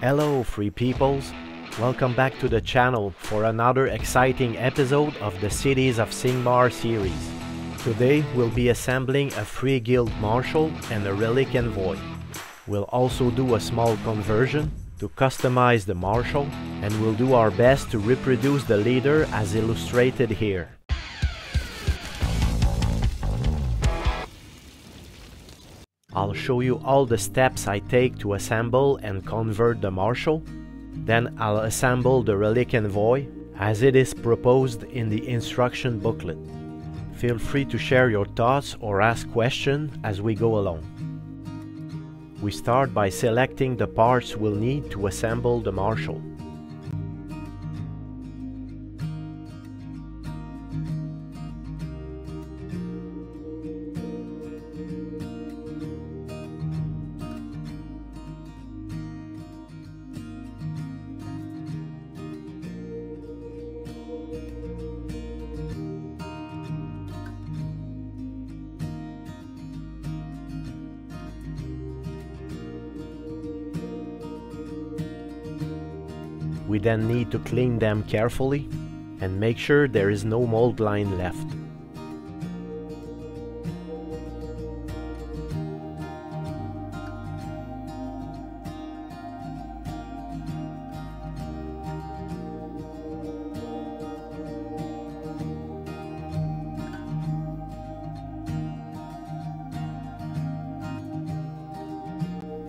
Hello free peoples, welcome back to the channel for another exciting episode of the Cities of Sigmar series. Today we'll be assembling a Freeguild Marshal and a Relic Envoy. We'll also do a small conversion to customize the Marshal, and we'll do our best to reproduce the leader as illustrated here. I'll show you all the steps I take to assemble and convert the Marshal. Then I'll assemble the Relic Envoy as it is proposed in the instruction booklet. Feel free to share your thoughts or ask questions as we go along. We start by selecting the parts we'll need to assemble the Marshal. We then need to clean them carefully and make sure there is no mold line left.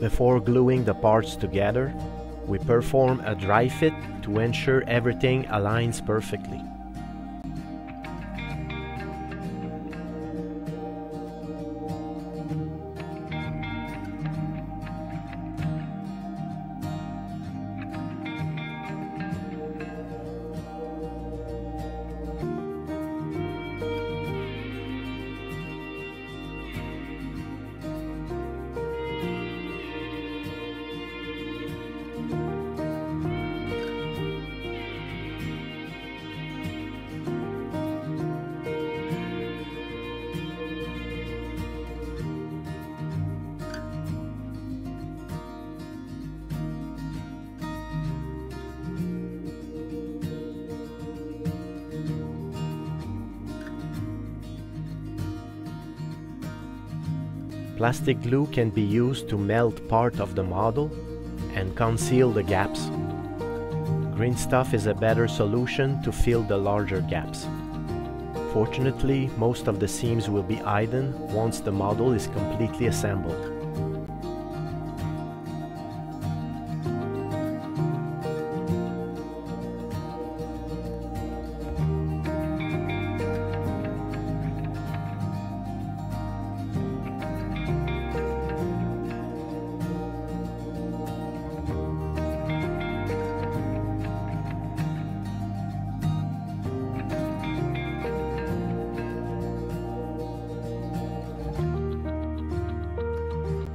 Before gluing the parts together, we perform a dry fit to ensure everything aligns perfectly. Plastic glue can be used to melt part of the model and conceal the gaps. Green stuff is a better solution to fill the larger gaps. Fortunately, most of the seams will be hidden once the model is completely assembled.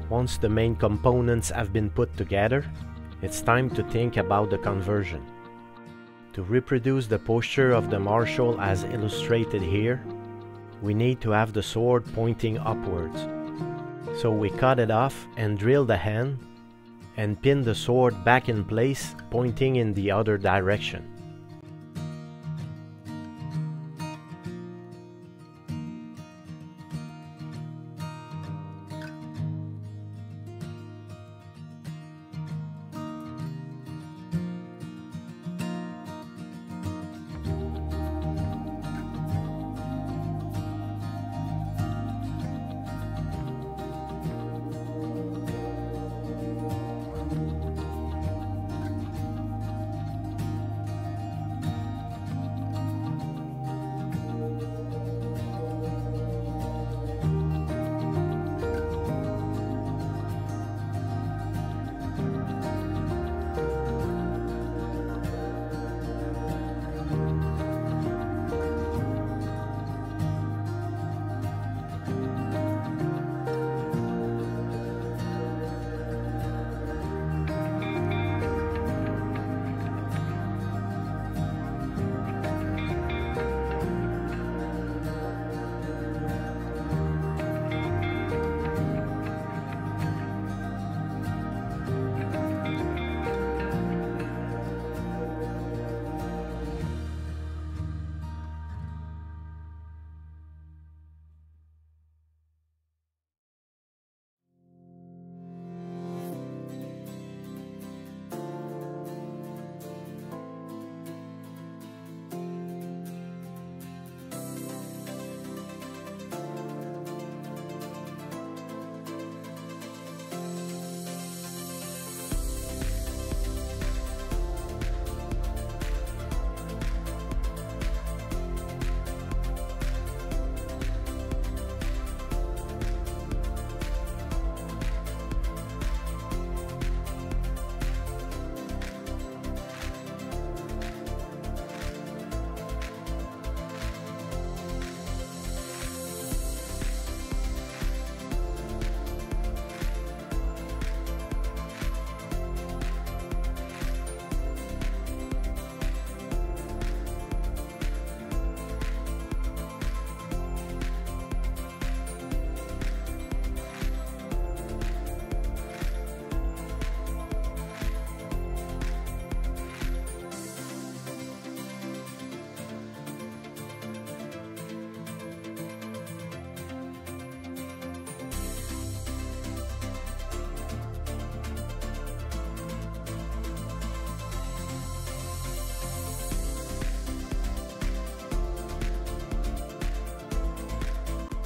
Once the main components have been put together, it's time to think about the conversion. To reproduce the posture of the Marshal as illustrated here, we need to have the sword pointing upwards. So we cut it off and drill the hand and pin the sword back in place, pointing in the other direction.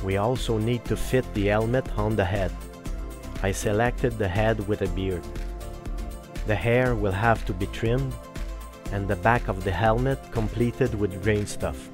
We also need to fit the helmet on the head. I selected the head with a beard. The hair will have to be trimmed, and the back of the helmet completed with grain stuff.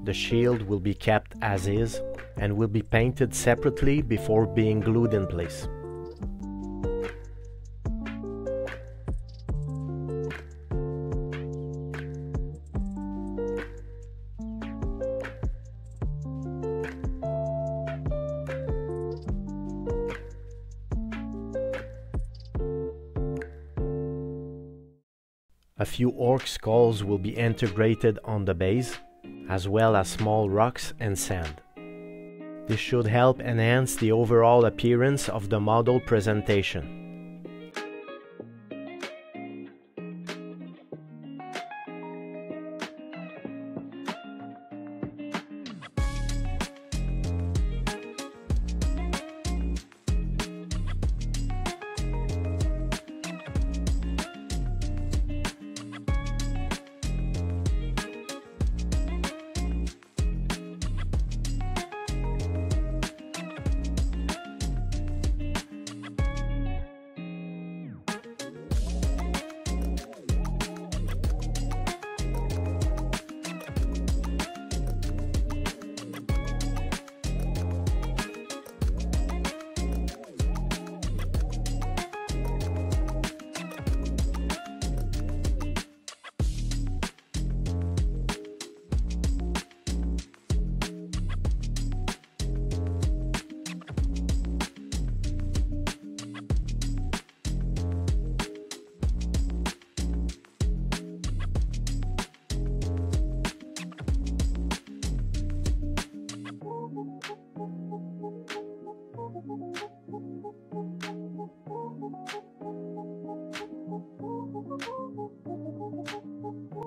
The shield will be kept as is and will be painted separately before being glued in place. A few orc skulls will be integrated on the base, as well as small rocks and sand. This should help enhance the overall appearance of the model presentation.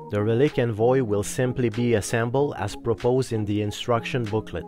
The Relic Envoy will simply be assembled as proposed in the instruction booklet.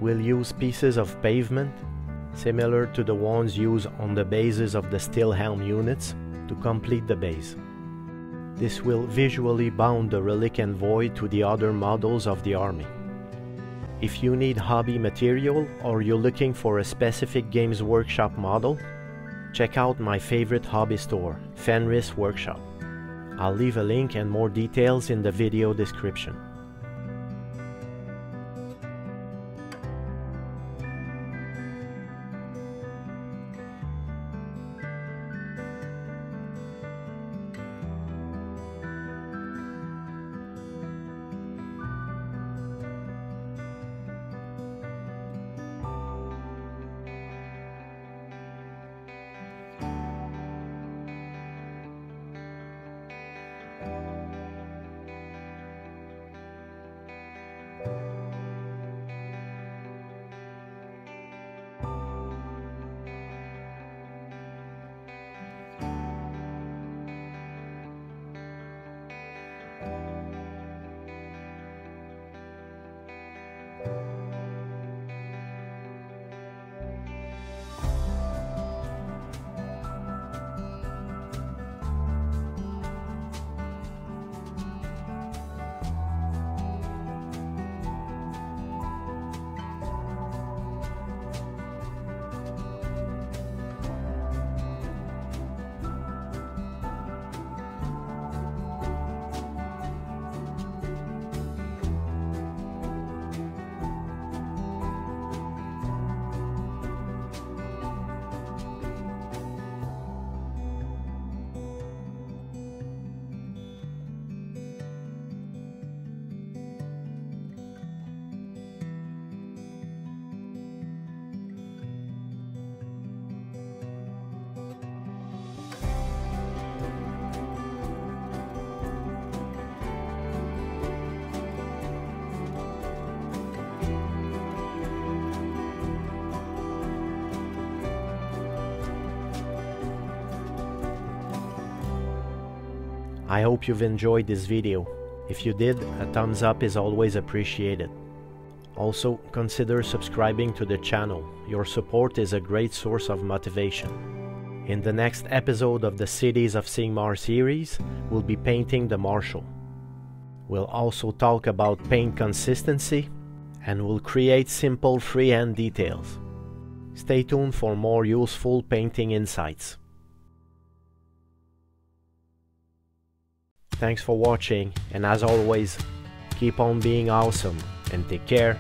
We'll use pieces of pavement, similar to the ones used on the bases of the steel helm units, to complete the base. This will visually bound the Relic Envoy to the other models of the army. If you need hobby material or you're looking for a specific Games Workshop model, check out my favorite hobby store, Fenris Workshop. I'll leave a link and more details in the video description. I hope you've enjoyed this video. If you did, a thumbs up is always appreciated. Also, consider subscribing to the channel. Your support is a great source of motivation. In the next episode of the Cities of Sigmar series, we'll be painting the Marshal. We'll also talk about paint consistency, and we'll create simple freehand details. Stay tuned for more useful painting insights. Thanks for watching, and as always, keep on being awesome and take care.